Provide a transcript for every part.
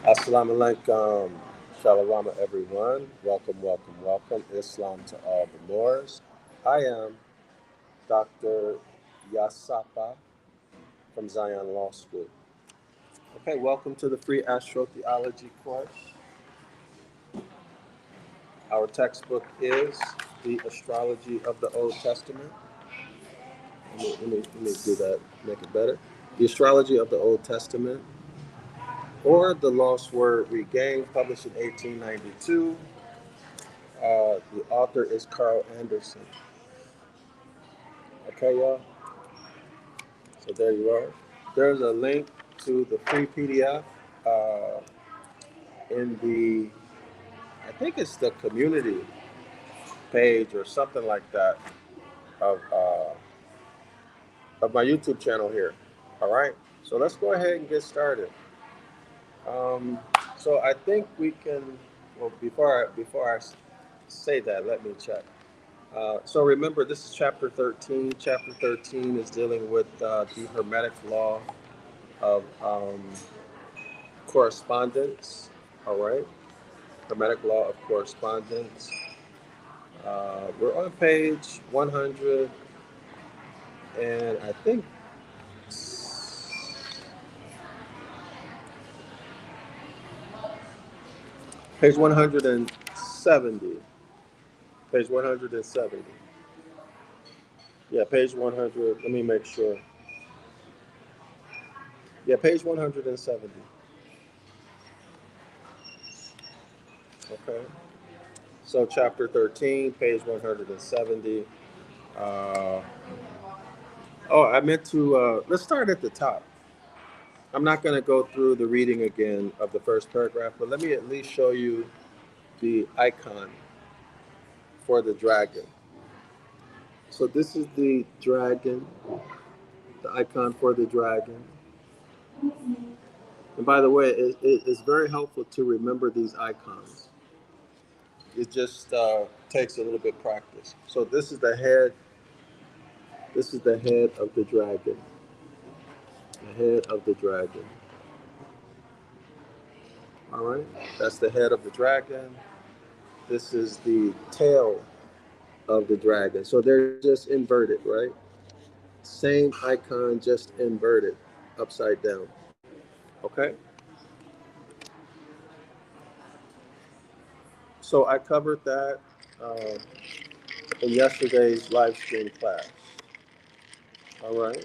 Assalamu alaikum. Shalom, everyone. Welcome, welcome, welcome. Islam to all the Moors. I am Dr. Yasapa from Zion Law School. Okay, welcome to the free astrotheology course. Our textbook is the Astrology of the Old Testament. Let me do that, make it better. The Astrology of the Old Testament, or The Lost Word Regained, published in 1892. The author is Carl Anderson. Okay, y'all. So there you are. There's a link to the free PDF uh, in the, I think it's the community page or something like that of my YouTube channel here. All right. So let's go ahead and get started. Um, so I think we can. Well, before I say that, let me check. So remember, this is chapter 13. Chapter 13 is dealing with the Hermetic Law of correspondence. All right, Hermetic Law of correspondence. We're on page 100, and I think page 170. Page 170. Yeah, page 100. Let me make sure. Yeah, page 170. Okay. So chapter 13, page 170. Uh, I meant to, let's start at the top. I'm not going to go through the reading again of the first paragraph, but let me at least show you the icon for the dragon. So this is the dragon, the icon for the dragon. And by the way, it's very helpful to remember these icons. It just takes a little bit of practice. So this is the head. This is the head of the dragon. The head of the dragon. All right, that's the head of the dragon. This is the tail of the dragon. So they're just inverted, right? Same icon, just inverted, upside down. Okay. So I covered that uh, in yesterday's live stream class. All right.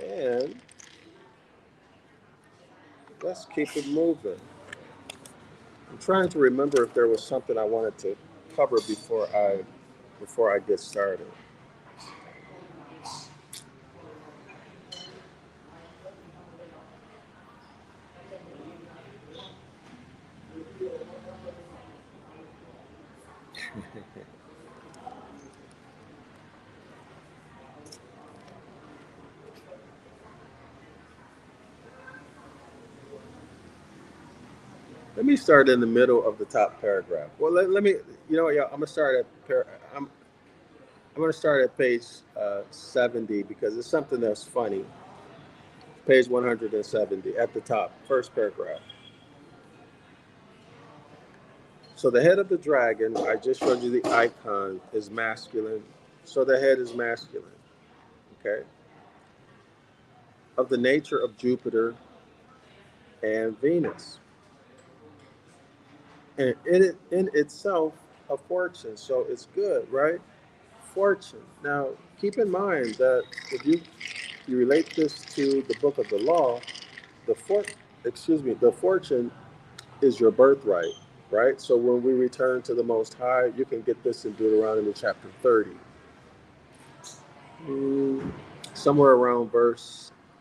And let's keep it moving. I'm trying to remember if there was something I wanted to cover before I get started. Let me start in the middle of the top paragraph. Well, let me, yeah, I'm gonna start I'm gonna start at page 70 because it's something that's funny. Page 170 at the top, first paragraph. So the head of the dragon, I just showed you the icon, is masculine. So the head is masculine. Okay. Of the nature of Jupiter and Venus. And in itself, a fortune. So it's good, right? Fortune. Now, keep in mind that if you relate this to the book of the law, the fortune is your birthright, right? So when we return to the Most High, you can get this in Deuteronomy chapter 30. Somewhere around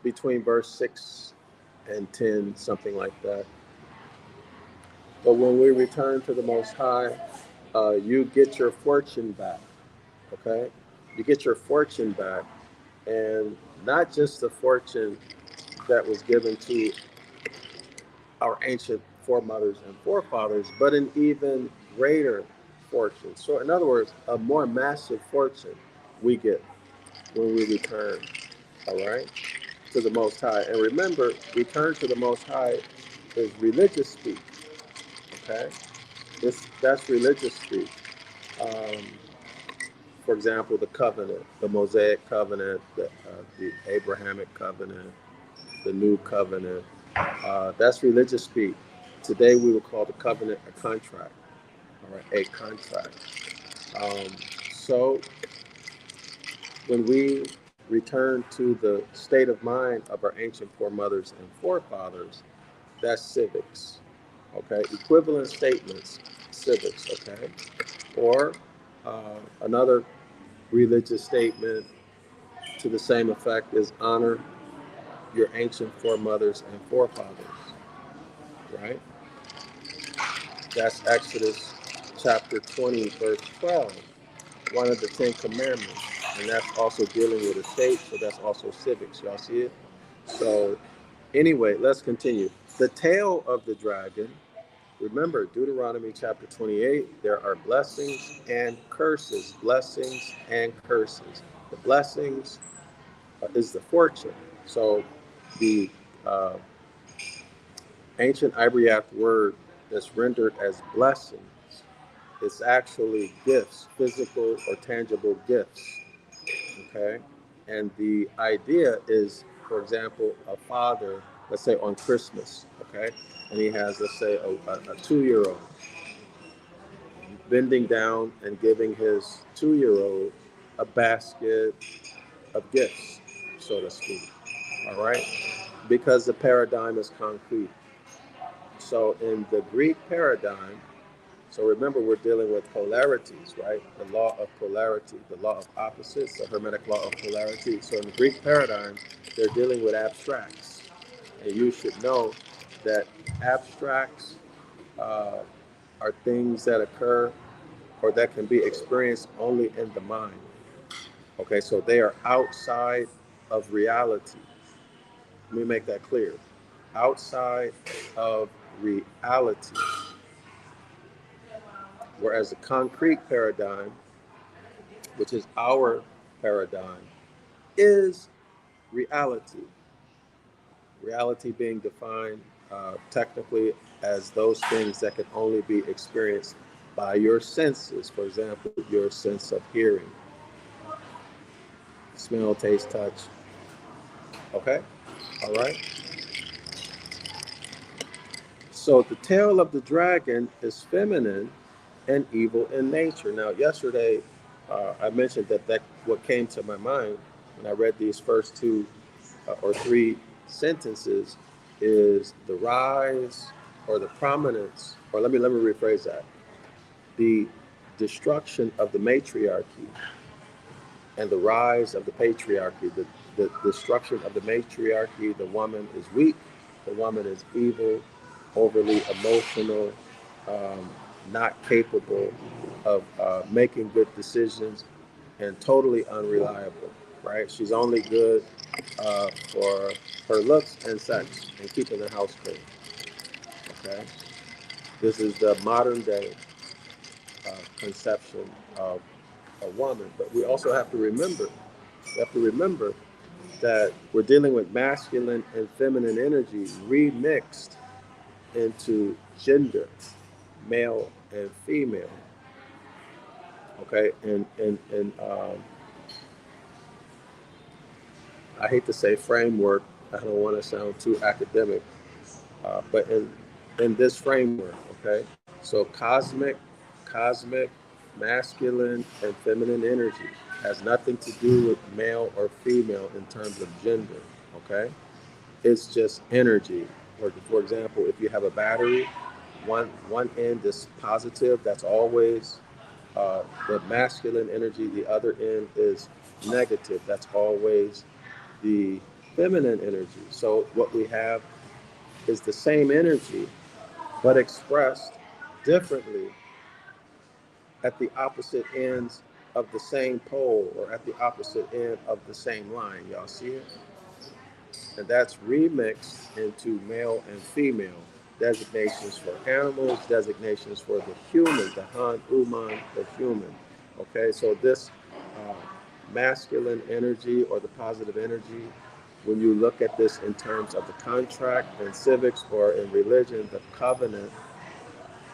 between verse 6 and 10, something like that. But when we return to the Most High, you get your fortune back, okay? You get your fortune back, and not just the fortune that was given to our ancient foremothers and forefathers, but an even greater fortune. So in other words, a more massive fortune we get when we return, all right, to the Most High. And remember, return to the Most High is religious speak. Okay, that's religious speak. Um, for example, the covenant, the Mosaic covenant, the Abrahamic covenant, the new covenant. That's religious speak. Today we would call the covenant a contract. All right, a contract. Um, so when we return to the state of mind of our ancient foremothers and forefathers, that's civics. Okay, equivalent statements, civics. Okay, or another religious statement to the same effect is honor your ancient foremothers and forefathers. Right? That's Exodus chapter 20, verse 12, one of the Ten Commandments. And that's also dealing with a state, so that's also civics. Y'all see it? So, anyway, let's continue. The tail of the dragon, remember, Deuteronomy chapter 28, there are blessings and curses. Blessings and curses. The blessings is the fortune. So, the uh, ancient Ibaryath word that's rendered as blessings, it's actually gifts, physical or tangible gifts. Okay. And the idea is, for example, a father, let's say on Christmas, okay, and he has, let's say, a 2-year-old bending down and giving his 2-year-old a basket of gifts, so to speak. All right. Because the paradigm is concrete. So in the Greek paradigm, so remember, we're dealing with polarities, right? The law of polarity, the law of opposites, the Hermetic law of polarity. So in the Greek paradigm, they're dealing with abstracts. And you should know that abstracts uh, are things that occur or that can be experienced only in the mind. Okay, so they are outside of reality. Let me make that clear. Outside of reality. Whereas the concrete paradigm, which is our paradigm, is reality. Reality being defined technically as those things that can only be experienced by your senses. For example, your sense of hearing, smell, taste, touch. Okay? All right? So the tail of the dragon is feminine and evil in nature. Now, yesterday, I mentioned that what came to my mind when I read these first two or three sentences is the rise or the prominence, or let me rephrase that, the destruction of the matriarchy and the rise of the patriarchy. The destruction of the matriarchy, the woman is weak, the woman is evil, overly emotional, um, not capable of making good decisions, and totally unreliable, right? She's only good for her looks and sex and keeping the house clean, okay? This is the modern day conception of a woman. But we have to remember that we're dealing with masculine and feminine energy remixed into gender, male and female. Okay, and I hate to say framework. I don't want to sound too academic, but in this framework, okay. So cosmic, masculine and feminine energy has nothing to do with male or female in terms of gender. Okay, it's just energy. For example, if you have a battery, one end is positive. That's always the masculine energy. The other end is negative. That's always the feminine energy. So what we have is the same energy, but expressed differently at the opposite ends of the same pole or at the opposite end of the same line. Y'all see it? And that's remixed into male and female designations for animals, designations for the human, the Han, Uman, the human. Okay, so this uh, masculine energy or the positive energy when you look at this in terms of the contract and civics or in religion, the covenant,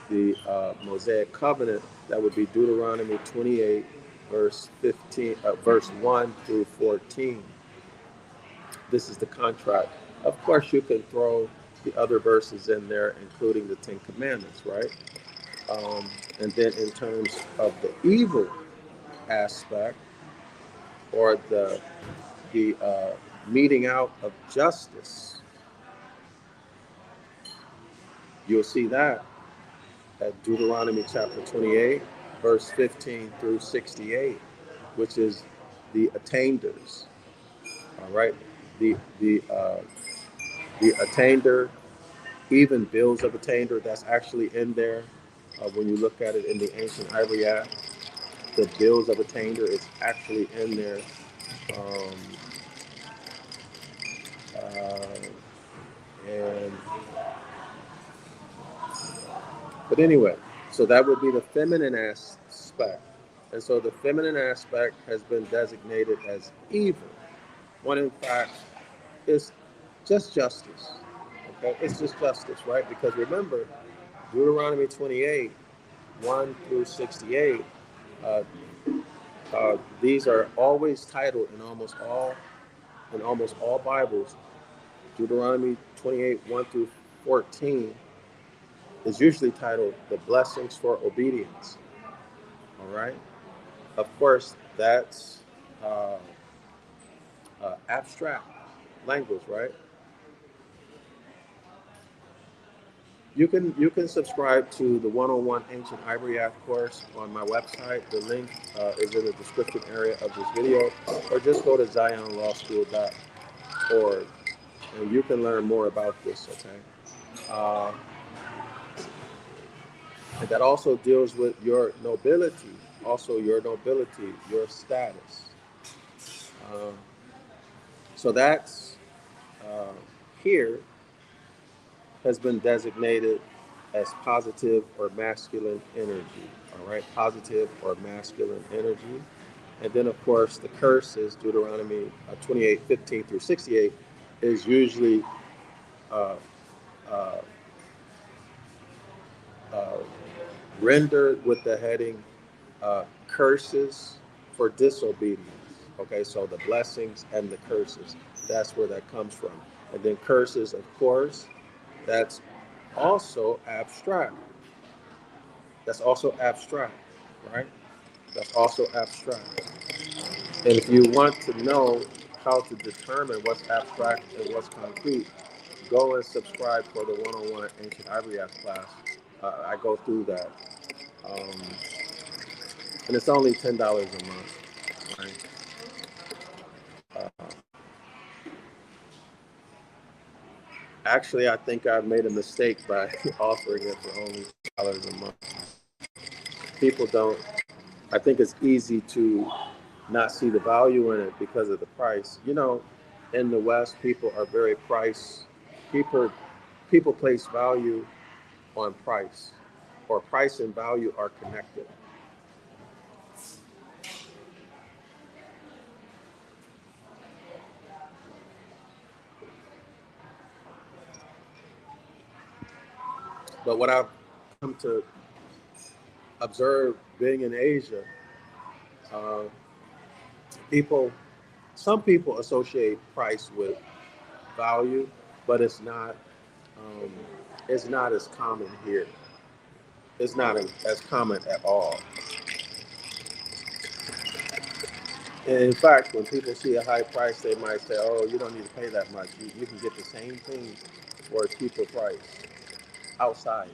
the Mosaic covenant, that would be Deuteronomy 28, verse 1 through 14. This is the contract. Of course, you can throw the other verses in there, including the Ten Commandments, right? And then in terms of the evil aspect, or the meting out of justice, you'll see that at Deuteronomy chapter 28, verse 15 through 68, which is the attainders. All right, the attainder, even bills of attainder, that's actually in there. When you look at it in the ancient Ibaryath, the bills of attainder is actually in there. Um, and But anyway, so that would be the feminine aspect. And so the feminine aspect has been designated as evil, when in fact it's just justice. Okay, it's just justice, right? Because remember, Deuteronomy 28, 1 through 68, uh, these are always titled in almost all Bibles. Deuteronomy 28, 1 through 14 is usually titled the blessings for obedience. All right. Of course, that's uh, abstract language, right? You can subscribe to the 101 Ancient Ibaryath course on my website. The link is in the description area of this video, or just go to zionlawschool.org, and you can learn more about this. Okay, and that also deals with your nobility, your status. Um, so that's uh, here has been designated as positive or masculine energy. All right, positive or masculine energy. And then, of course, the curse is Deuteronomy 28, 15 through 68, is usually uh, uh, uh, rendered with the heading curses for disobedience. Okay, so the blessings and the curses, that's where that comes from. And then curses, of course, that's also abstract. That's also abstract, right? That's also abstract. And if you want to know how to determine what's abstract and what's concrete, go and subscribe for the 101 Ancient Ibaryath class. I go through that. Um, and it's only $10 a month, right? Uh, Actually, I think I made a mistake by offering it for only $10 a month. People don't, I think it's easy to not see the value in it because of the price. In the West, people are very price. People people place value on price, or price and value are connected. But what I've come to observe being in Asia, uh, people, some people associate price with value, but um, it's not as common here. It's not as common at all. And in fact, when people see a high price, they might say, "Oh, you don't need to pay that much. You can get the same thing for a cheaper price outside."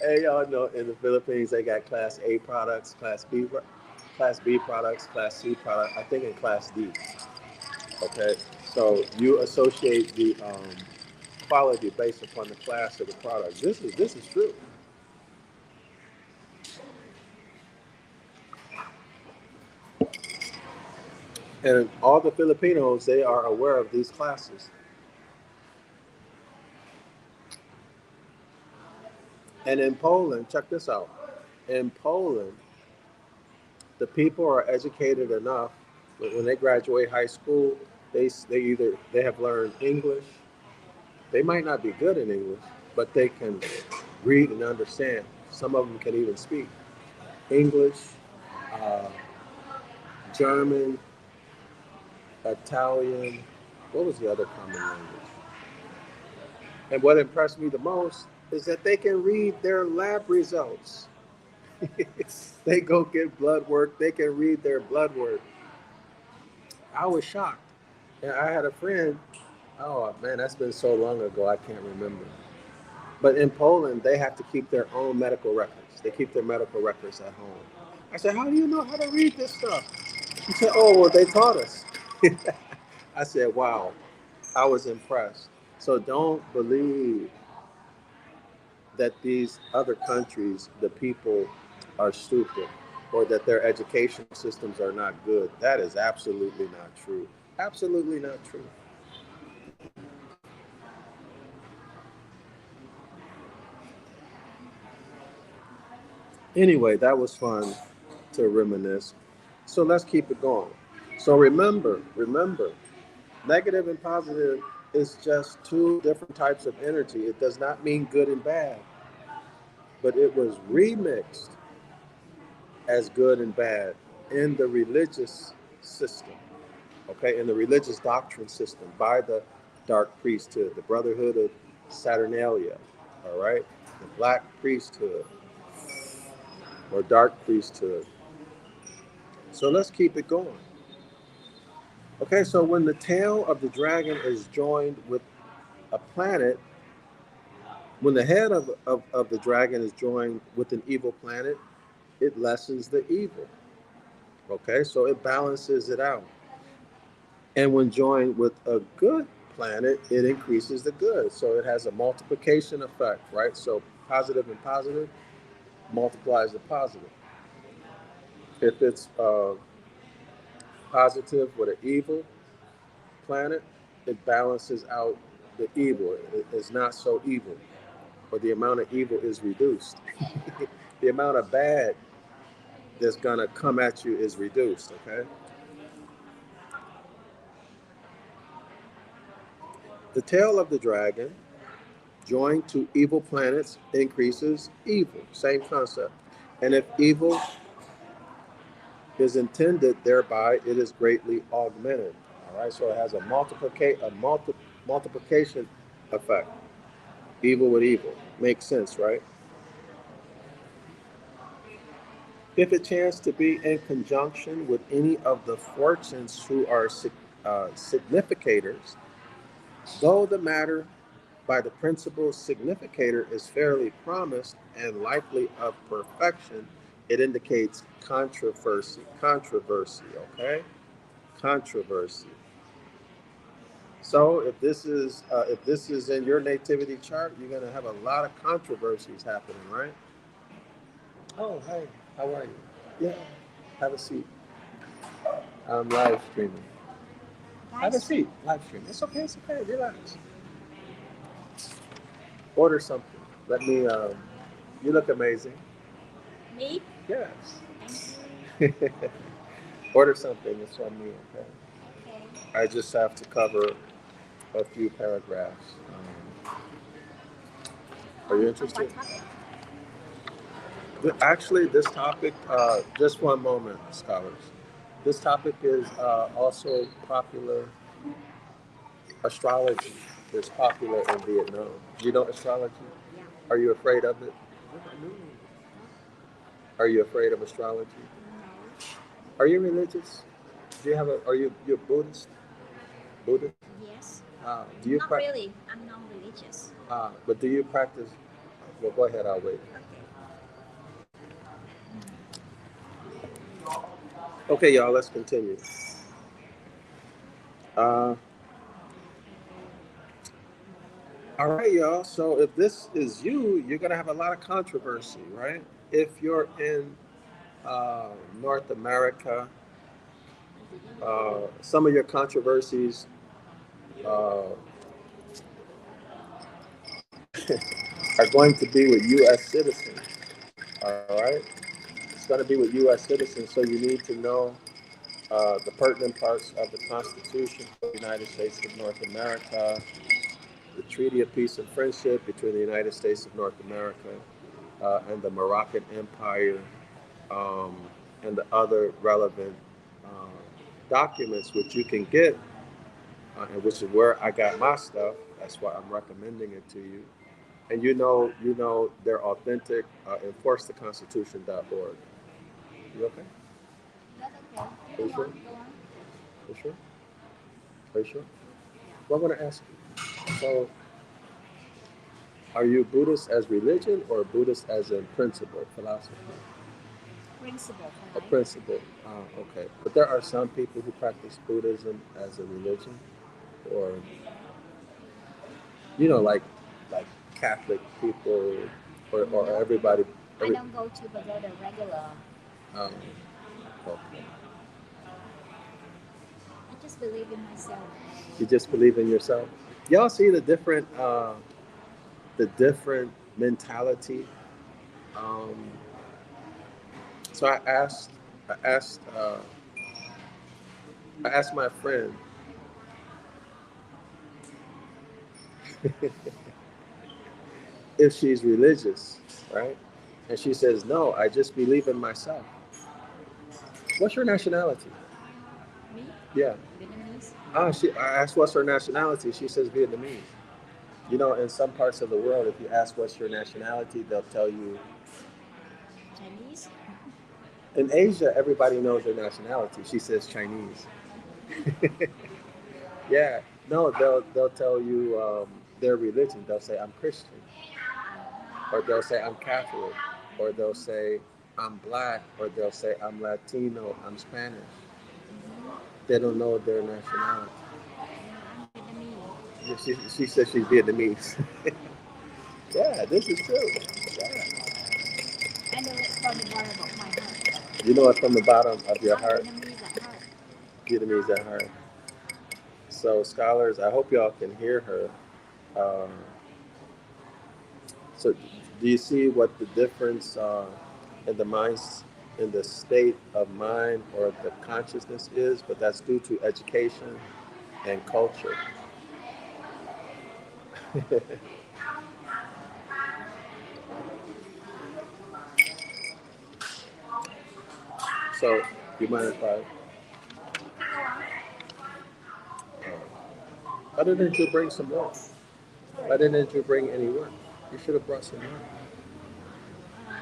Hey, y'all know in the Philippines they got Class A products, Class B products, Class C products. I think in Class D. Okay, so you associate the quality based upon the class of the product. This is true, and all the Filipinos, they are aware of these classes. And in Poland, check this out. In Poland, the people are educated enough when they graduate high school. They have learned English. They might not be good in English, but they can read and understand. Some of them can even speak English, uh, German, Italian. What was the other common language? And what impressed me the most is that they can read their lab results. They go get blood work. They can read their blood work. I was shocked. And I had a friend. Oh man, that's been so long ago. I can't remember. But in Poland, they have to keep their own medical records. They keep their medical records at home. I said, "How do you know how to read this stuff?" He said, "Oh, well, they taught us." I said, "Wow." I was impressed. So don't believe that these other countries, the people are stupid or that their education systems are not good. That is absolutely not true. Absolutely not true. Anyway, that was fun to reminisce. So let's keep it going. So remember, negative and positive is just two different types of energy. It does not mean good and bad, but it was remixed as good and bad in the religious system, okay, in the religious doctrine system by the dark priesthood, the Brotherhood of Saturnalia, all right, the black priesthood or dark priesthood. So let's keep it going. Okay, so when the tail of the dragon is joined with a planet, when the head of the dragon is joined with an evil planet, it lessens the evil. Okay, so it balances it out. And when joined with a good planet, it increases the good. So it has a multiplication effect, right? So positive and positive multiplies the positive. If it's positive with an evil planet, it balances out the evil. It's not so evil, or the amount of evil is reduced. The amount of bad that's going to come at you is reduced, okay? The tail of the dragon joined to evil planets increases evil. Same concept. And if evil is intended thereby, it is greatly augmented. All right, so it has multiplication effect. Evil with evil. Makes sense, right? If it chanced to be in conjunction with any of the fortunes who are significators, though the matter by the principal significator is fairly promised and likely of perfection, it indicates controversy. Controversy, okay? Controversy. So if this is in your nativity chart, you're gonna have a lot of controversies happening, right? Oh, hey, how are you? Yeah, have a seat. I'm live streaming. Have a seat. Live stream. It's okay. It's okay. Relax. Order something. Let me. You look amazing. Me? Yes. Order something. It's on me. Okay. Okay. I just have to cover a few paragraphs. Are you interested? Actually, this topic. Just one moment, scholars. This topic is also popular. Astrology is popular in Vietnam. Do you know astrology? Yeah. Are you afraid of it? Are you afraid of astrology? No. Are you religious? Do you have a? Are you Buddhist? Buddhist? Yes. Do you not really. I'm non-religious. But do you practice? Well, go ahead. I'll wait. Okay, y'all. Let's continue. Uh, all right, y'all. So if this is you, you're gonna have a lot of controversy, right? If you're in North America, some of your controversies uh, are going to be with U.S. citizens. All right. going to be with U.S. citizens, so you need to know the pertinent parts of the Constitution of the United States of North America, the Treaty of Peace and Friendship between the United States of North America and the Moroccan Empire, um, and the other relevant uh, documents which you can get, and which is where I got my stuff. That's why I'm recommending it to you. And you know they're authentic. Enforcetheconstitution.org. You okay? That's okay. Are you Go sure? on, go on. Are you sure? Are you sure? Well, I'm going to ask you. So, are you Buddhist as religion or Buddhist as in principle, philosophy? Principle A for life. principle. Okay. But there are some people who practice Buddhism as a religion, or like Catholic people, or Nope, everybody. I Every. don't go to pagoda regular. Um, okay. I just believe in myself. You just believe in yourself. Y'all see the different mentality. Um, so I asked, uh, I asked my friend if she's religious, right? And she says, no, I just believe in myself. What's your nationality? Me? Yeah. Vietnamese? I asked what's her nationality. She says Vietnamese. In some parts of the world, if you ask what's your nationality, they'll tell you. Chinese? In Asia, everybody knows their nationality. She says Chinese. Yeah. No, they'll tell you their religion. They'll say I'm Christian, or they'll say I'm Catholic, or they'll say I'm black, or they'll say I'm Latino, I'm Spanish. They don't know their nationality. I'm Vietnamese. Yeah, she says she's Vietnamese. Yeah, this is true. Yeah. I know it from the bottom of my heart. You know it from the bottom of your I'm heart. Vietnamese at heart. Vietnamese at heart. So, scholars, I hope y'all can hear her. Um, so, do you see what the difference in the minds, in the state of mind or the consciousness is? But that's due to education and culture. So, you mind if You can go on. why didn't you bring some work? Sorry. Why didn't you bring any work? You should have brought some work. Uh,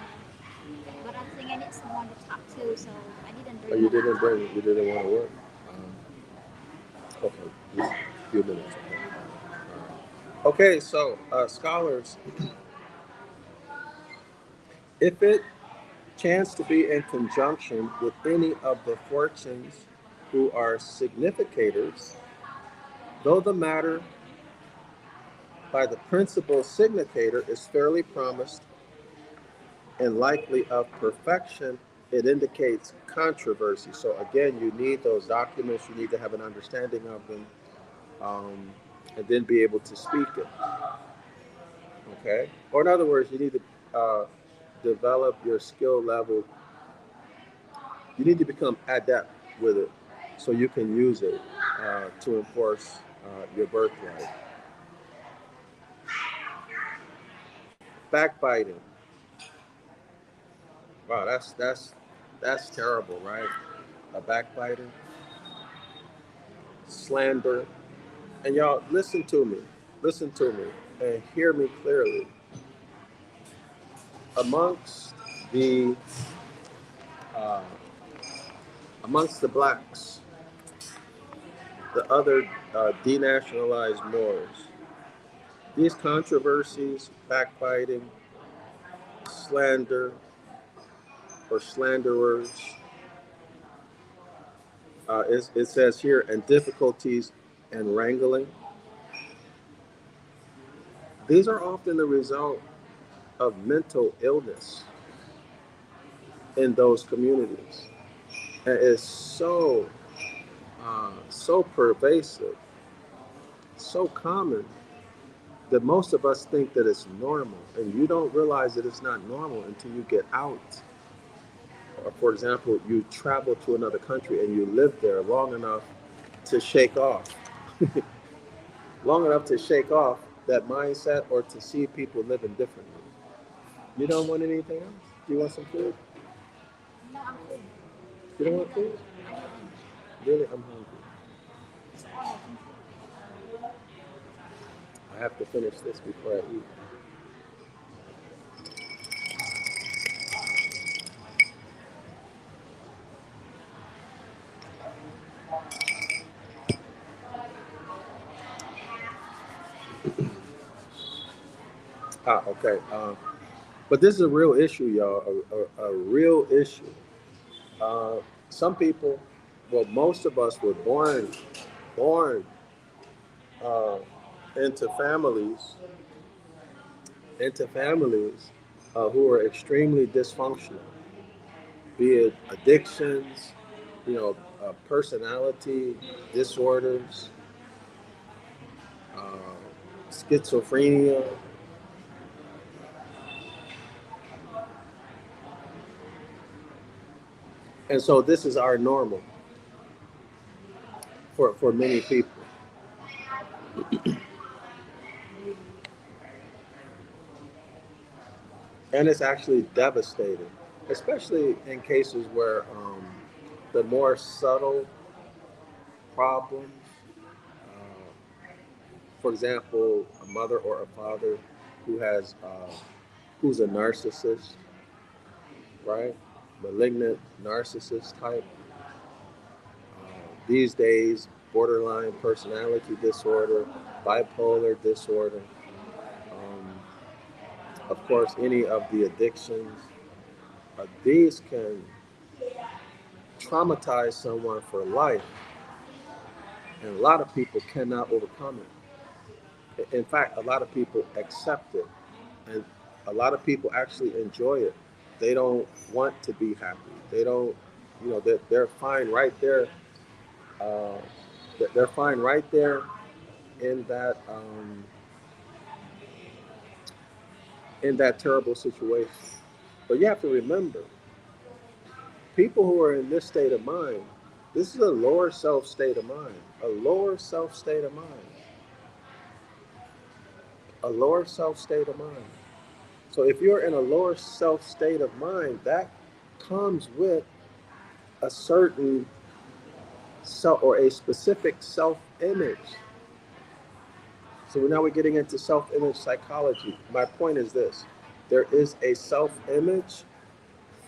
but I think I need someone to talk to, so I didn't Or bring one. you didn't want to work. Okay, just a few minutes. Okay, so scholars, if it chanced to be in conjunction with any of the fortunes who are significators, though the matter by the principal significator is fairly promised and likely of perfection, it indicates controversy. So again, you need those documents, you need to have an understanding of them, um, and then be able to speak it. Okay? Or in other words, you need to develop your skill level. You need to become adept with it so you can use it to enforce your birthright. Backbiting. Wow, that's terrible, right? A backbiter, slander, and y'all listen to me, and hear me clearly. Amongst the uh, amongst the blacks, the other denationalized Moors, these controversies, backbiting, slander, or slanderers, it says here, and difficulties and wrangling, these are often the result of mental illness in those communities. And it's so pervasive, so common that most of us think that it's normal, and you don't realize that it's not normal until you get out or for example, you travel to another country and you live there long enough to shake off, long enough to shake off that mindset or to see people living differently. You don't want anything else? Do you want some food? No, I'm full. You I don't need want food? lunch. I need lunch. Really? I'm hungry. It's alright. Thank you. I have to finish this before I eat. Okay. But this is a real issue, y'all. A real issue. Uh, some people, well, most of us were born uh, into families who are extremely dysfunctional, be it addictions, personality disorders, uh, schizophrenia. And so this is our normal for many people. And it's actually devastating, especially in cases where the more subtle problems, for example, a mother or a father who has who's a narcissist, right? Malignant narcissist type. These days, borderline personality disorder, bipolar disorder, of course, any of the addictions. These can traumatize someone for life, and a lot of people cannot overcome it. In fact, a lot of people accept it, and a lot of people actually enjoy it. They don't want to be happy. They don't, they're fine right there. Uh, they're fine right there in that terrible situation. But you have to remember, people who are in this state of mind, this is a lower self state of mind, a lower self state of mind, a lower self state of mind. So if you're in a lower self state of mind, that comes with a certain self or a specific self image. So now we're getting into self image psychology. My point is this: there is a self image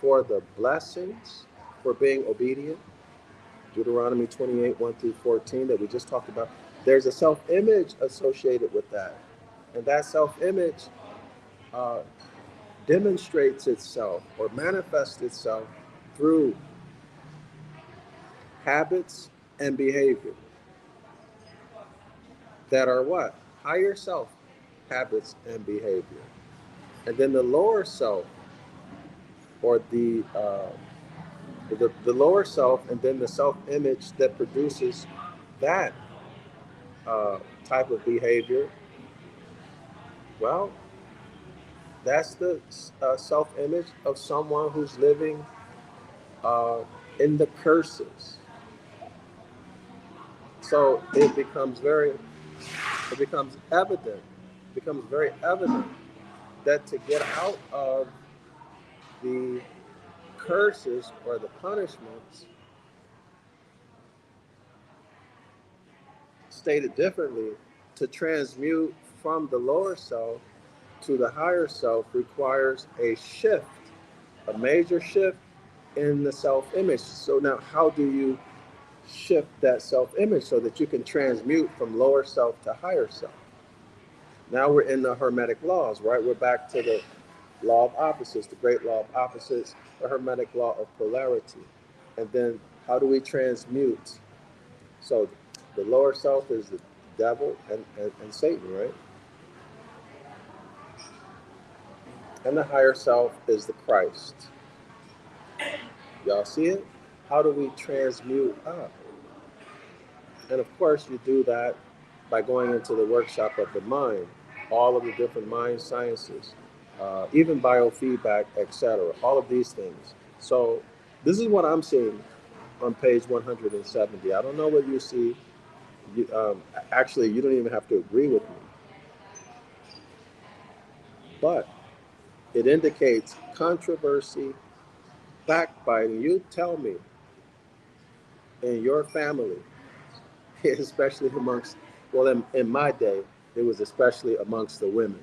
for the blessings, for being obedient. Deuteronomy 28, 1 through 14, that we just talked about. There's a self image associated with that. And that self image uh, demonstrates itself or manifests itself through habits and behavior that are what? Higher self habits and behavior. And then the lower self, or the lower self, and then the self image that produces that type of behavior. Well, that's the self image of someone who's living uh, in the curses. So it becomes evident, becomes very evident that to get out of the curses or the punishments, stated differently, to transmute from the lower self to the higher self requires a shift, a major shift in the self image. So, now how do you shift that self image so that you can transmute from lower self to higher self? Now we're in the Hermetic Laws, right? We're back to the law of opposites, the great law of opposites, the Hermetic law of polarity. And then how do we transmute? So the lower self is the devil and Satan, right? And the higher self is the Christ. Y'all see it? How do we transmute up? And of course, you do that by going into the workshop of the mind, all of the different mind sciences, even biofeedback, etc. All of these things. So This is what I'm seeing on page 170. I don't know what you see. You, actually, you don't even have to agree with me, but it indicates controversy, backbiting. You tell me in your family, especially amongst, well, in my day, it was especially amongst the women.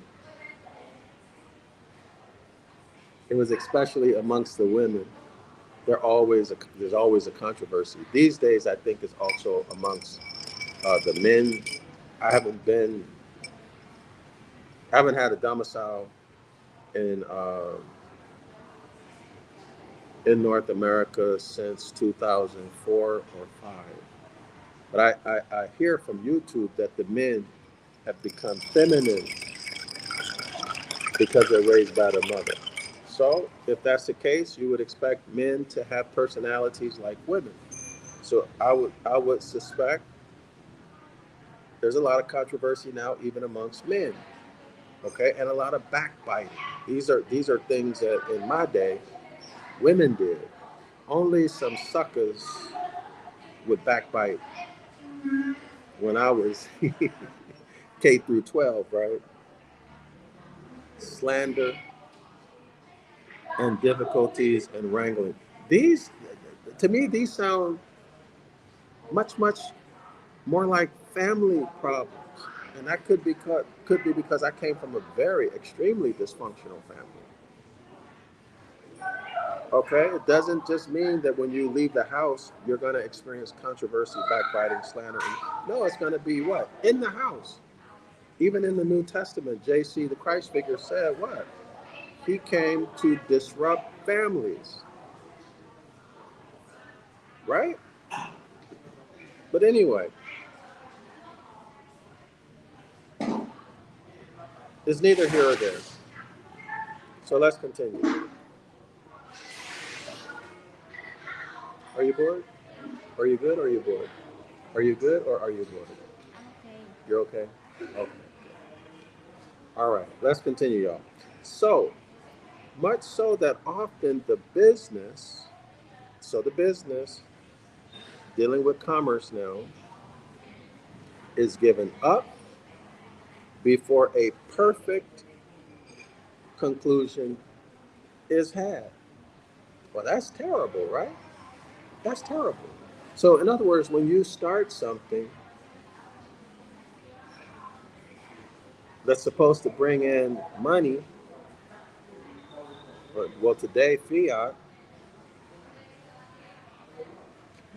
It was especially amongst the women. There's always a controversy. These days, I think it's also amongst the men. I haven't been, I haven't had a domicile in North America since 2004 or five. But I hear from YouTube that the men have become feminine because they're raised by their mother. So if that's the case, you would expect men to have personalities like women. So I would suspect there's a lot of controversy now, even amongst men. Okay, and a lot of backbiting. These are things that in my day women did. Only some suckers would backbite when I was K through 12, right? Slander and difficulties and wrangling. These, to me, these sound much more like family problems, and that could be because I came from a very extremely dysfunctional family. Okay, it doesn't just mean that when you leave the house you're going to experience controversy, backbiting, slander. No, it's going to be what in the house. Even in the New Testament, JC, the Christ figure, said what? He came to disrupt families, right? But anyway, it's neither here or there. So let's continue. Are you bored? Are you good or are you bored? Are you good or are you bored? I'm okay. You're okay? Okay. All right, let's continue, y'all. So, much so that often the business dealing with commerce now, is given up before a perfect conclusion is had. Well, that's terrible, right? That's terrible. So, in other words, when you start something that's supposed to bring in money, or, well, today, fiat,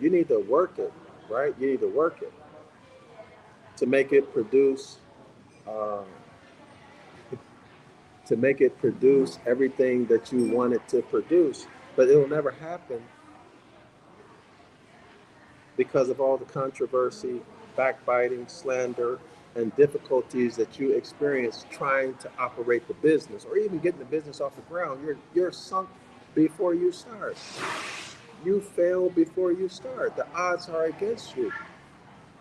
you need to work it, right? You need to work it to make it produce, uh, everything that you want it to produce. But it will never happen because of all the controversy, backbiting, slander, and difficulties that you experience trying to operate the business or even getting the business off the ground. You're sunk before you start. You fail before you start. The odds are against you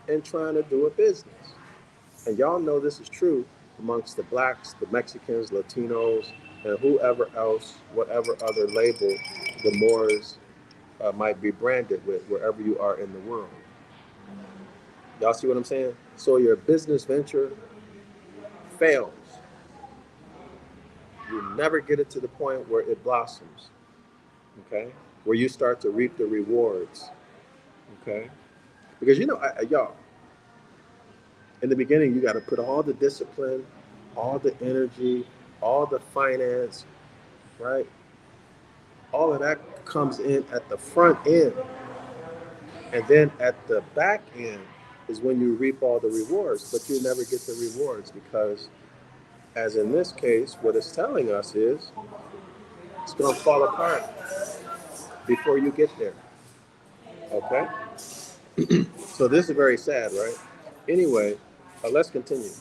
in trying to do a business. And y'all know this is true amongst the blacks, the Mexicans, Latinos, and whoever else, whatever other label the Moors might be branded with wherever you are in the world. Y'all see what I'm saying? So your business venture fails. You never get it to the point where it blossoms, okay? Where you start to reap the rewards, okay? Because y'all, in the beginning, you got to put all the discipline, all the energy, all the finance, right? All of that comes in at the front end. And then at the back end is when you reap all the rewards, but you never get the rewards because, as in this case, what it's telling us is it's going to fall apart before you get there. Okay? So this is very sad, right? Anyway, let's continue.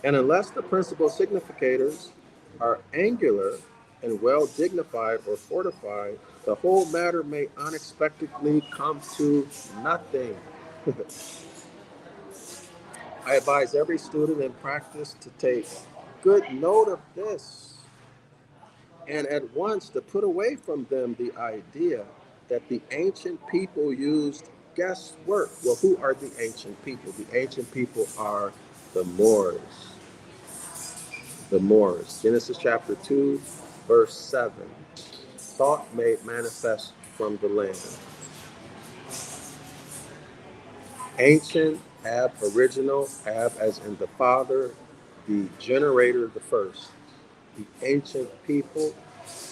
And unless the principal significators are angular and well dignified or fortified, the whole matter may unexpectedly come to nothing. I advise every student in practice to take good note of this and at once to put away from them the idea that the ancient people used guesswork. Well, who are the ancient people? The ancient people are the Moors. The Moors. Genesis chapter 2, verse 7. Thought made manifest from the land. Ancient, original, as in the father, the generator, the first. The ancient people,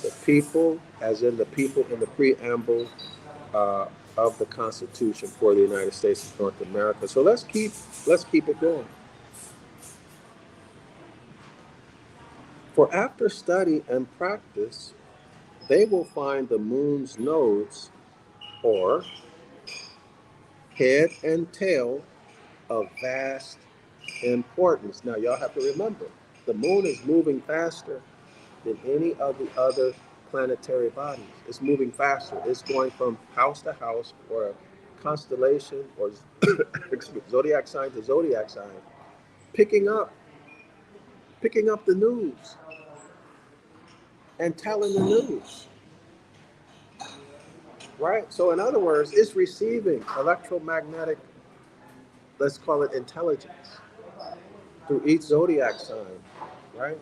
the people, as in the people in the preamble of the Constitution for the United States of North America. So let's keep it going. For after study and practice, they will find the moon's nodes, or head and tail, of vast importance. Now, y'all have to remember, the moon is moving faster than any of the other planetary bodies. It's moving faster. It's going from house to house, or constellation, or zodiac sign to zodiac sign, picking up the news and telling the news. Right? So in other words, it's receiving electromagnetic, let's call it intelligence, through each zodiac sign, right?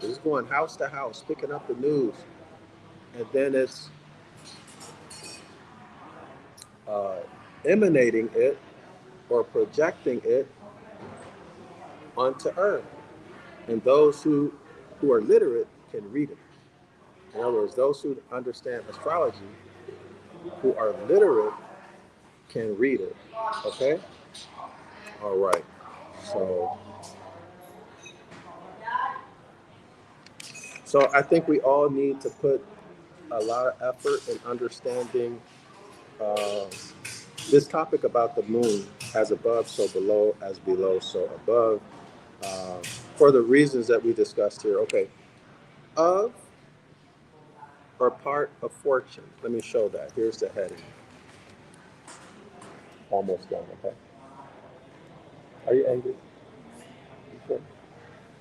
It's going house to house, picking up the news, and then it's uh, emanating it or projecting it onto Earth. And those who are literate can read it. In other words, those who understand astrology, who are literate, can read it. Okay? All right. So I think we all need to put a lot of effort in understanding uh, this topic about the moon, as above, so below, as below, so above, uh, for the reasons that we discussed here. Okay. Of or part of fortune. Let me show that. Here's the heading. Almost done. Okay. Are you angry? You sure?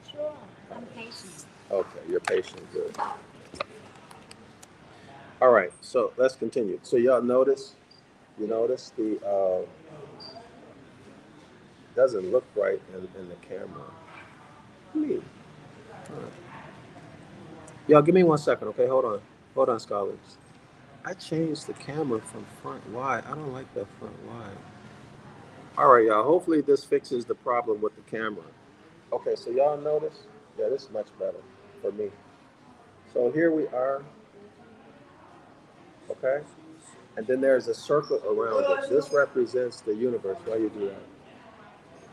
Sure, I'm patient. Okay, you're patient. Good. All right, so let's continue. So y'all notice, you notice the doesn't look right in the camera. Me. Y'all give me 1 second, okay? Hold on, scholars. I changed the camera from front wide. I don't like that front wide. All right, y'all. Hopefully this fixes the problem with the camera. Okay, so y'all notice? Yeah, this is much better for me. So here we are, okay? And then there's a circle around it. This represents the universe. Why you do that?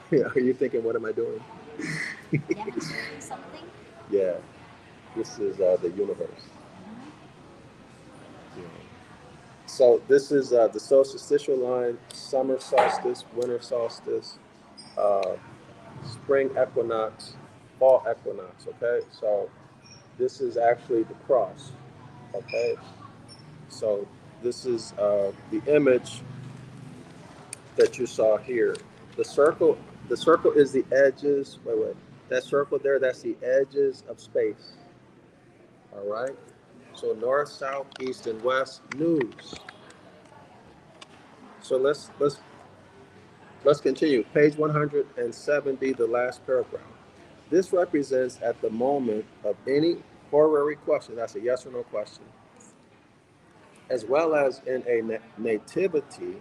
Yeah, are you thinking, what am I doing? Demonstrating something? Yeah, this is the universe. Mm-hmm. Yeah. So this is the solstitial line, summer solstice, winter solstice, uh, spring equinox, fall equinox. Okay, so this is actually the cross. Okay, so this is the image that you saw here. The circle, is the edges. Wait. That circle there, that's the edges of space. All right. So north, south, east, and west. News. So let's continue. Page 170, the last paragraph. This represents at the moment of any horary question. That's a yes or no question, as well as in a nativity,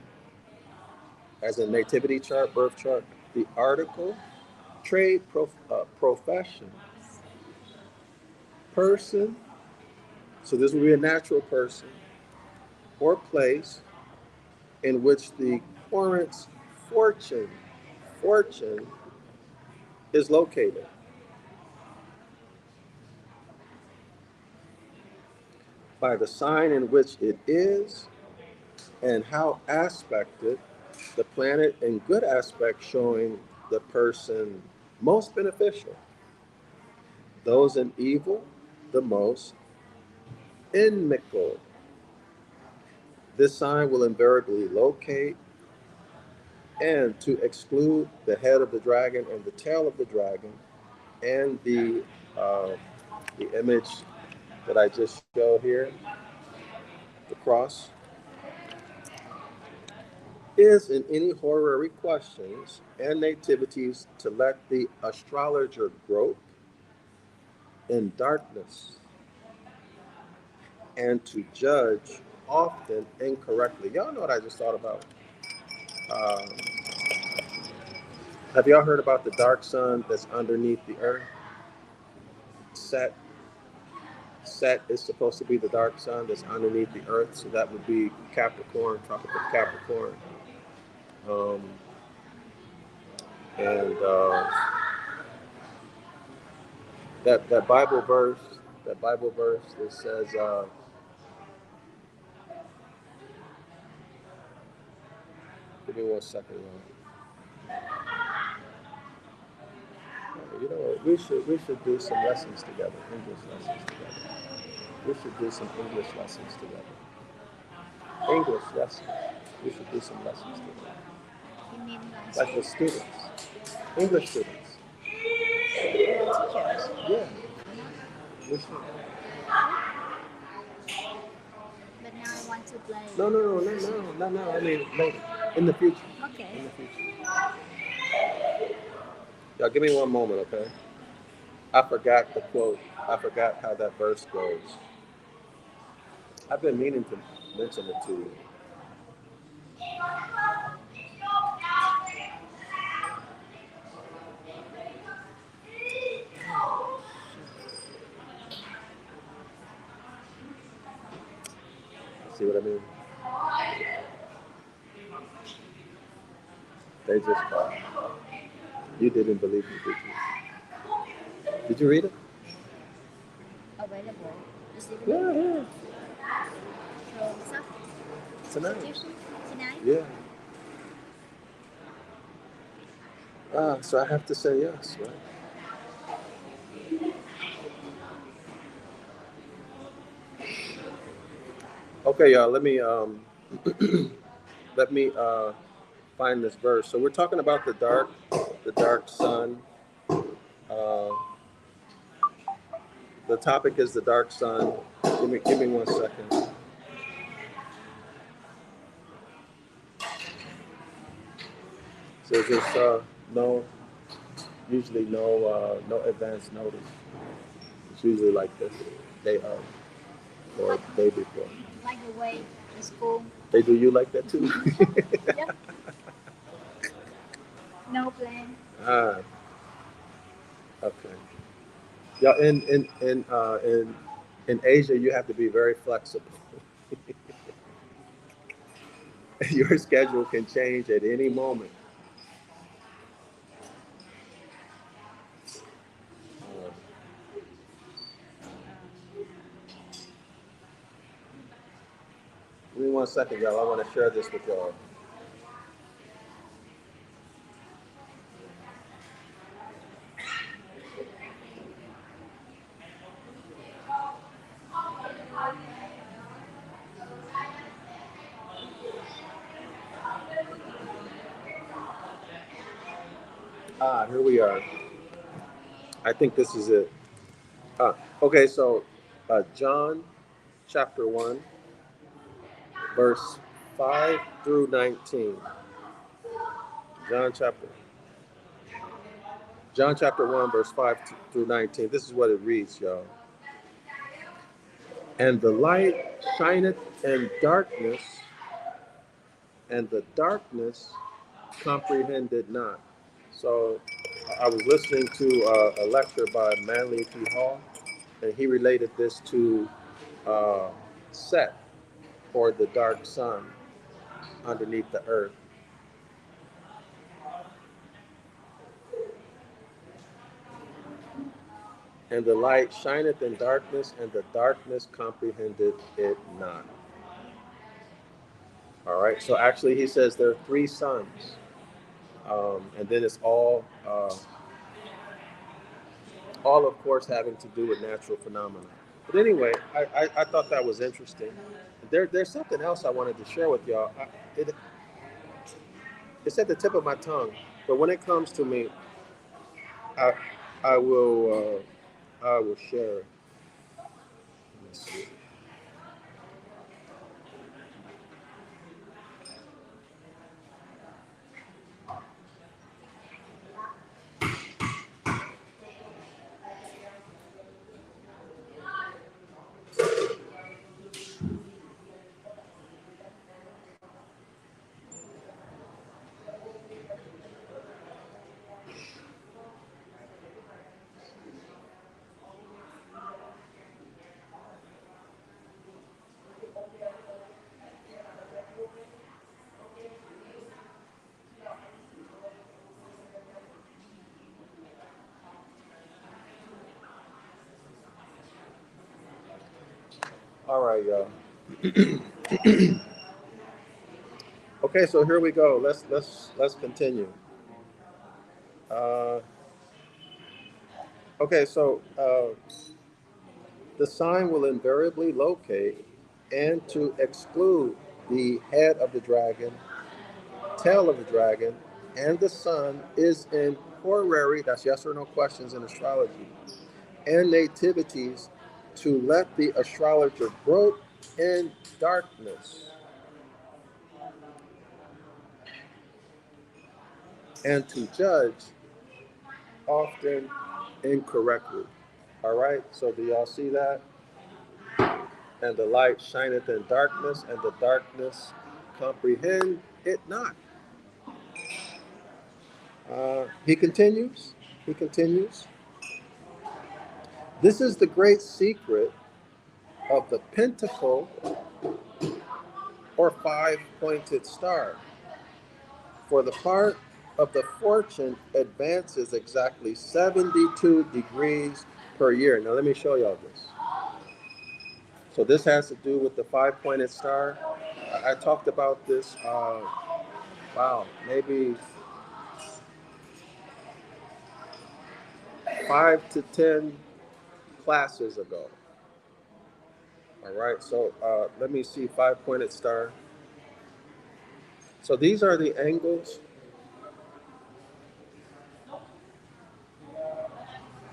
as a nativity chart, birth chart. The article, trade, profession, person. So this would be a natural person or place in which the current fortune fortune is located, by the sign in which it is, and how aspected, the planet in good aspect showing the person most beneficial, those in evil the most inimical. This sign will invariably locate and to exclude the head of the dragon and the tail of the dragon, and the image that I just showed here, the cross, is in any horary questions and nativities to let the astrologer grope in darkness and to judge often incorrectly. Y'all know what I just thought about? Um, have y'all heard about the dark sun that's underneath the earth? Set. Set is supposed to be the dark sun that's underneath the earth, so that would be Capricorn, tropical Capricorn. Um, and that Bible verse that says, give me 1 second, y'all. You know what? We should do some lessons together, English lessons together. We should do some English lessons together. English lessons. We should do some lessons together. You mean Like with students, English students. teachers? Yeah, we should. But now I want to play. No. I mean later, in the future. Okay. In the future. Y'all, give me one moment, okay? I forgot the quote. I forgot how that verse goes. I've been meaning to mention it to you. See what I mean? They just you didn't believe me, did you? Did you read it? Available. Is it Yeah, available? yeah. Tonight. Tonight? Yeah. So I have to say yes, right? Okay, y'all. Let me find this verse. So we're talking about the dark sun. Uh, the topic is the dark sun. Give me 1 second. So just usually no advance notice. It's usually like this, day of or day before. Like the way in school. They do you like that too? Yeah. No plan. Ah, okay. Yeah, in Asia, you have to be very flexible. Your schedule can change at any moment. Uh, Give me 1 second, y'all. I want to share this with y'all. Here we are. I think this is it. Okay, so John chapter 1, verse 5 through 19. John chapter John chapter 1, verse 5 through 19. This is what it reads, y'all. And the light shineth in darkness, and the darkness comprehended not. So I was listening to a lecture by Manly P. Hall, and he related this to uh, Set, or the dark sun underneath the earth. And the light shineth in darkness, and the darkness comprehended it not. All right. So actually, he says there are three suns, and then it's all of course having to do with natural phenomena. But anyway, I thought that was interesting. There's something else I wanted to share with y'all. It's at the tip of my tongue, but when it comes to me, I I will share it. All right, y'all. Okay, so here we go. Let's continue. Uh, okay, so the sign will invariably locate and to exclude the head of the dragon, tail of the dragon, and the sun is in horary, that's yes or no questions in astrology, and nativities to let the astrologer grope in darkness and to judge often incorrectly. All right, so do y'all see that? And the light shineth in darkness, and the darkness comprehend it not. He continues. He continues. This is the great secret of the pentacle or five-pointed star. For the part of the fortune advances exactly 72 degrees per year. Now let me show y'all this. So this has to do with the five-pointed star. I talked about this, wow, maybe 5 to 10 classes ago. All right, so let me see five-pointed star. So these are the angles.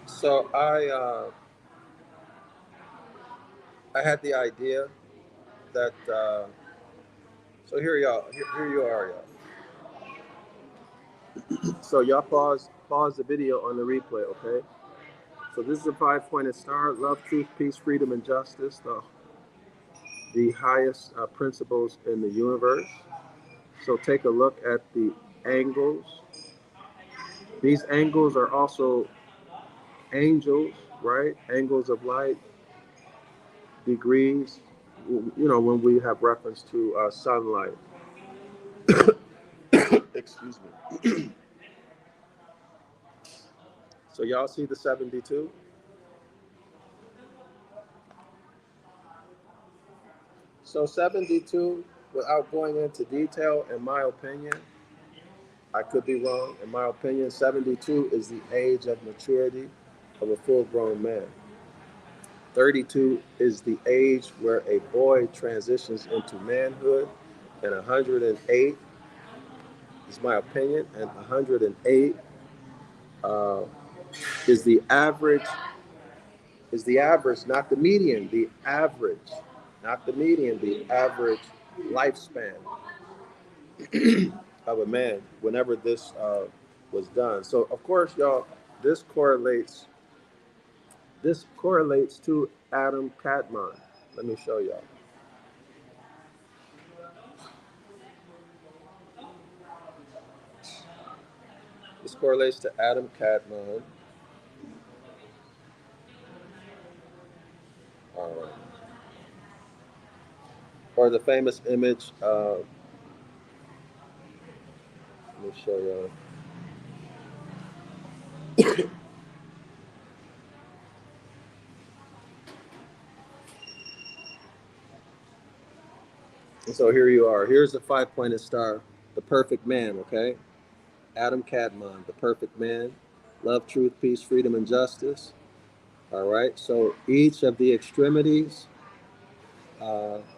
So I had the idea that so here y'all here you are, y'all. So y'all pause the video on the replay, okay? So this is a five-pointed star: love, truth, peace, freedom, and justice. The highest principles in the universe. So take a look at the angles. These angles are also angels, right? Angles of light, degrees. You know, when we have reference to sunlight. Excuse me. So y'all see the 72? So 72, without going into detail, in my opinion, I could be wrong. In my opinion, 72 is the age of maturity of a full-grown man. 32 is the age where a boy transitions into manhood, and 108 is my opinion, and 108 uh, is the average, not the median, the average, not the median, the average lifespan of a man whenever this was done. So of course, y'all, this correlates to Adam Kadmon. Let me show y'all. This correlates to Adam Kadmon. Uh, or the famous image. Let me show y'all. And so here you are. Here's the five-pointed star, the perfect man, okay? Adam Kadmon, the perfect man. Love, truth, peace, freedom, and justice. All right. So each of the extremities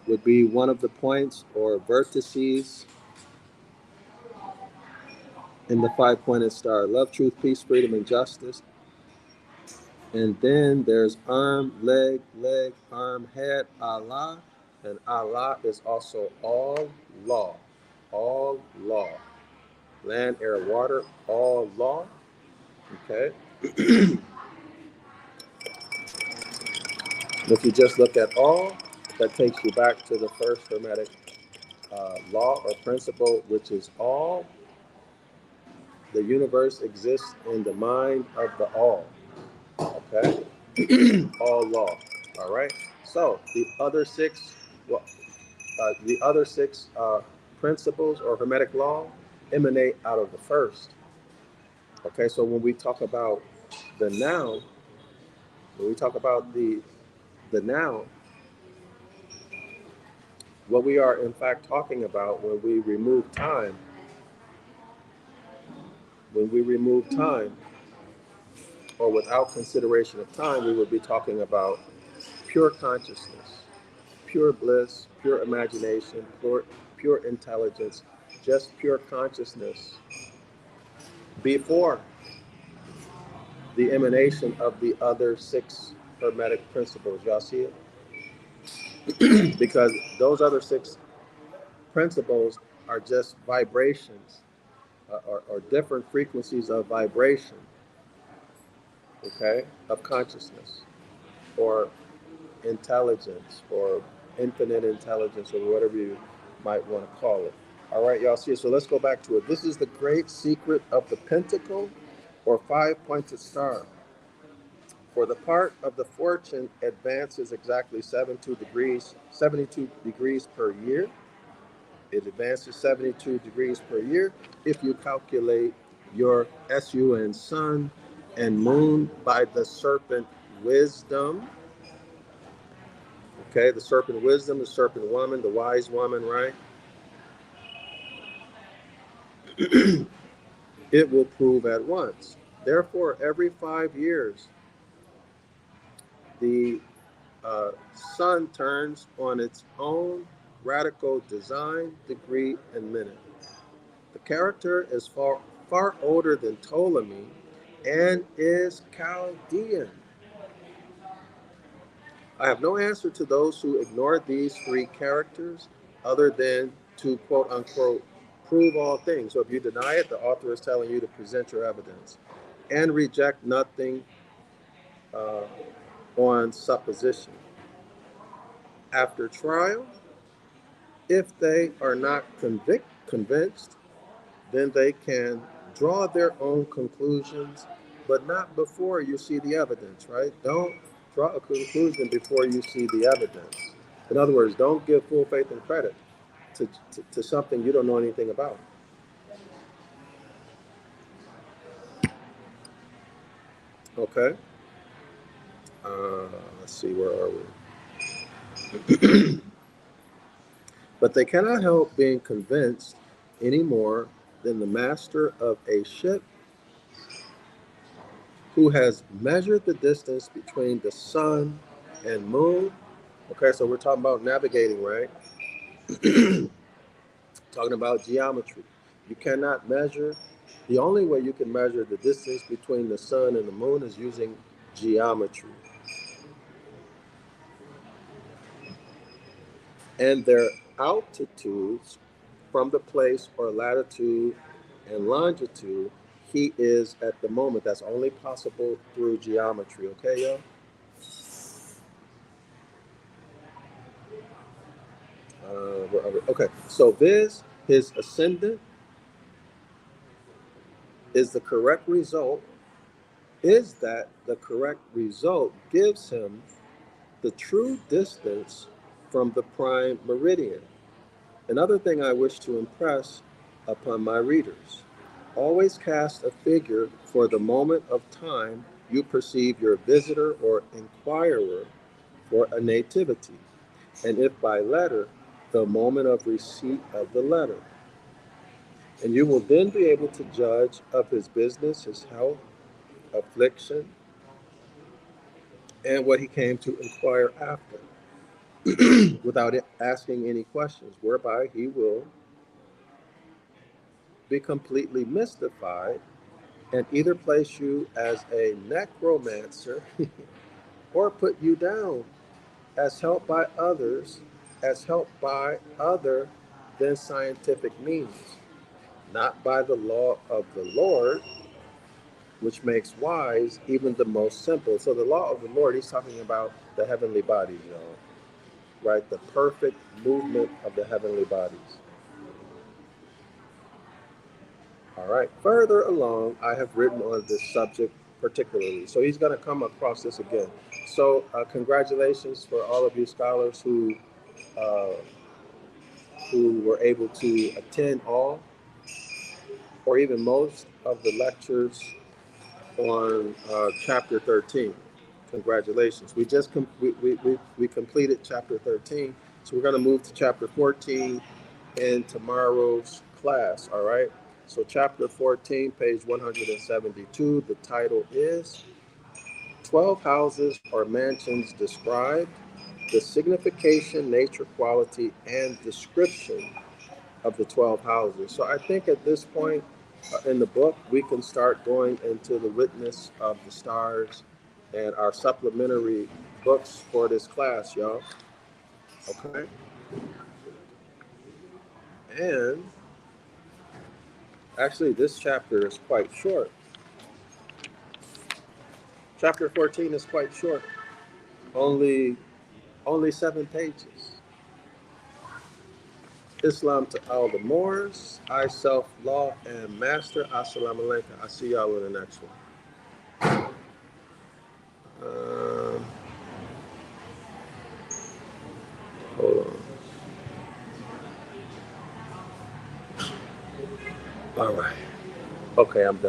would be one of the points or vertices in the five-pointed star. Love, truth, peace, freedom, and justice. And then there's arm, leg, leg, arm, head, Allah. And Allah is also all law. All law. Land, air, water, all law. Okay. If you just look at all, that takes you back to the first Hermetic law or principle, which is all. The universe exists in the mind of the all. Okay. All law. All right. So well, the other six principles or Hermetic law emanate out of the first. Okay. So when we talk about the noun, when we talk about the noun, what we are in fact talking about when we remove time, or without consideration of time, we would be talking about pure consciousness, pure bliss, pure imagination, pure intelligence, just pure consciousness before the emanation of the other six Hermetic principles. Y'all see it? Because those other six principles are just vibrations, or different frequencies of vibration, okay, of consciousness, or intelligence, or infinite intelligence, or whatever you might want to call it. All right, y'all see it. So let's go back to it. This is the great secret of the pentacle or five-pointed star. For the part of the fortune advances exactly 72 degrees per year. It advances 72 degrees per year if you calculate your SUN sun and moon by the serpent wisdom. Okay, the serpent wisdom, the serpent woman, the wise woman, right? It will prove at once. Therefore, every 5 years, the sun turns on its own radical design, degree, and minute. The character is far older than Ptolemy and is Chaldean. I have no answer to those who ignore these three characters other than to quote unquote prove all things. So if you deny it, the author is telling you to present your evidence and reject nothing uh, on supposition. After trial, if they are not convinced, then they can draw their own conclusions, but not before you see the evidence, right? Don't draw a conclusion before you see the evidence. In other words, don't give full faith and credit to something you don't know anything about. Okay? Let's see, where are we? But they cannot help being convinced any more than the master of a ship who has measured the distance between the sun and moon. Okay, so we're talking about navigating, right? Talking about geometry. You cannot measure, the only way you can measure the distance between the sun and the moon is using geometry. And their altitudes from the place or latitude and longitude he is at the moment. That's only possible through geometry, okay, yo? Okay, so his ascendant, is the correct result, is that the correct result gives him the true distance from the prime meridian. Another thing I wish to impress upon my readers: always cast a figure for the moment of time you perceive your visitor or inquirer for a nativity, and if by letter, the moment of receipt of the letter. And you will then be able to judge of his business, his health, affliction, and what he came to inquire after, without asking any questions, whereby he will be completely mystified and either place you as a necromancer or put you down as helped by others, as helped by other than scientific means, not by the law of the Lord, which makes wise even the most simple. So the law of the Lord, he's talking about the heavenly bodies, y'all, right? The perfect movement of the heavenly bodies. All right. Further along, I have written on this subject particularly. So he's going to come across this again. So congratulations for all of you scholars uh, who were able to attend all or even most of the lectures on chapter 13. Congratulations. We completed chapter 13. So we're going to move to chapter 14 in tomorrow's class. All right. So chapter 14, page 172, the title is 12 Houses or Mansions Described, the Signification, Nature, Quality, and Description of the 12 houses. So I think at this point in the book, we can start going into the witness of the stars and our supplementary books for this class, y'all. Okay. And actually, this chapter is quite short. Chapter 14 is quite short, only only 7 pages. Islam to all the Moors, I self law and master. Assalamu alaikum. I see y'all in the next one. Um, Hold on. All right. Okay, I'm done.